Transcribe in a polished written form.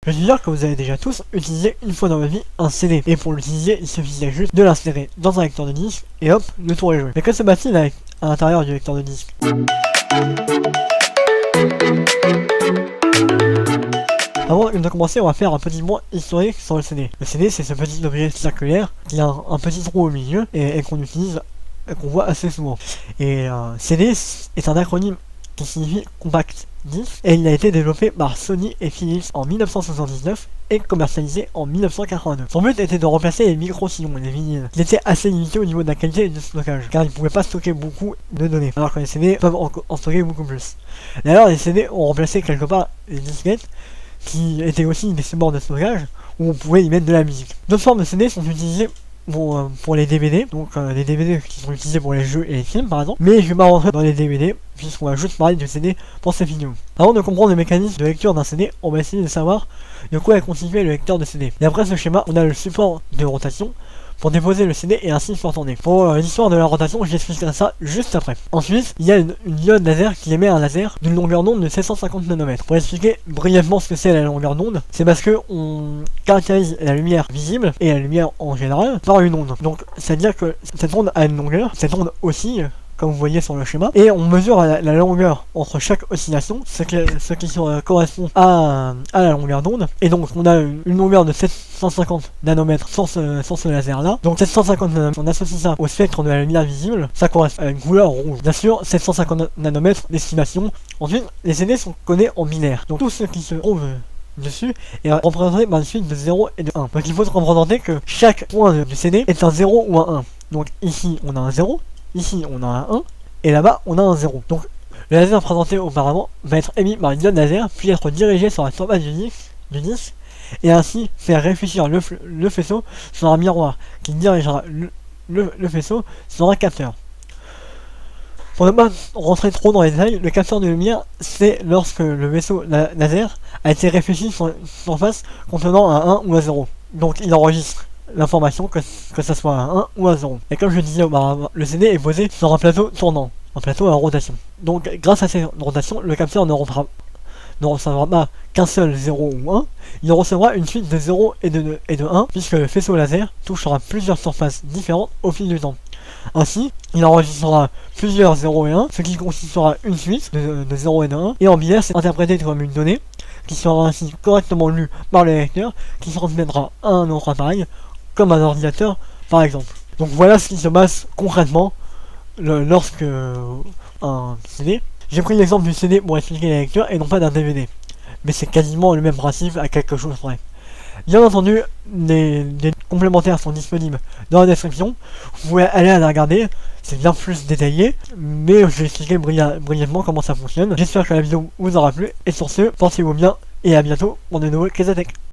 Je suis sûr que vous avez déjà tous utilisé une fois dans votre vie un CD, et pour l'utiliser, il suffisait juste de l'insérer dans un lecteur de disque, et hop, le tour est joué. Mais que se passe-t-il à l'intérieur du lecteur de disque? Avant de commencer, on va faire un petit point historique sur le CD. Le CD, c'est ce petit objet circulaire qui a un petit trou au milieu et qu'on utilise, qu'on voit assez souvent. Et CD est un acronyme qui signifie Compact Disc, et il a été développé par Sony et Philips en 1979 et commercialisé en 1982. Son but était de remplacer les micro-sillons et les vinyles. Il était assez limité au niveau de la qualité et du stockage, car il ne pouvait pas stocker beaucoup de données, alors que les CD peuvent en stocker beaucoup plus. D'ailleurs, les CD ont remplacé quelque part les disquettes, qui étaient aussi des supports de stockage, où on pouvait y mettre de la musique. D'autres formes de CD sont utilisées pour les DVD, donc les DVD qui sont utilisés pour les jeux et les films par exemple, mais je vais pas rentrer dans les DVD puisqu'on va juste parler du CD pour cette vidéo. Avant de comprendre le mécanisme de lecture d'un CD, on va essayer de savoir de quoi est constitué le lecteur de CD. Et après ce schéma, on a le support de rotation pour déposer le CD et ainsi faire tourner. Pour l'histoire de la rotation, j'expliquerai ça juste après. Ensuite, il y a une diode laser qui émet un laser d'une longueur d'onde de 750 nanomètres. Pour expliquer brièvement ce que c'est la longueur d'onde, c'est parce que on caractérise la lumière visible et la lumière en général par une onde. Donc, c'est-à-dire que cette onde a une longueur, cette onde oscille, comme vous voyez sur le schéma, et on mesure la longueur entre chaque oscillation, ce qui correspond à la longueur d'onde, et donc on a une longueur de 750 nanomètres sur ce laser là, donc 750 nanomètres, on associe ça au spectre de la lumière visible, ça correspond à une couleur rouge, bien sûr 750 nanomètres d'estimation. Ensuite, les CD sont codés en binaire, donc tout ce qui se trouve dessus est représenté par une suite de 0 et de 1, donc il faut se représenter que chaque point du CD est un 0 ou un 1, donc ici on a un 0, ici on a un 1, et là-bas on a un 0. Donc le laser présenté auparavant va être émis par une diode laser, puis être dirigé sur la surface du disque, et ainsi faire réfléchir le faisceau sur un miroir, qui dirigera le faisceau sur un capteur. Pour ne pas rentrer trop dans les détails, le capteur de lumière, c'est lorsque le vaisseau laser a été réfléchi sur une surface contenant un 1 ou un 0. Donc il enregistre l'information que ça soit un 1 ou un 0. Et comme je disais auparavant, le CD est posé sur un plateau tournant, un plateau à rotation. Donc grâce à cette rotation, le capteur ne recevra pas qu'un seul 0 ou 1, il recevra une suite de 0 et de 1, puisque le faisceau laser touchera plusieurs surfaces différentes au fil du temps. Ainsi, il enregistrera plusieurs 0 et 1, ce qui constituera une suite de 0 et de 1, et en binaire c'est interprété comme une donnée, qui sera ainsi correctement lue par le lecteur, qui se transmettra à un autre appareil, comme un ordinateur par exemple. Donc voilà ce qui se passe concrètement lorsque un CD. J'ai pris l'exemple du CD pour expliquer la lecture et non pas d'un DVD, mais c'est quasiment le même principe à quelque chose près. Bien entendu, les complémentaires sont disponibles dans la description, vous pouvez aller la regarder, c'est bien plus détaillé, mais je vais expliquer brièvement comment ça fonctionne. J'espère que la vidéo vous aura plu, et sur ce, portez-vous bien, et à bientôt pour de nouveaux Kesatech.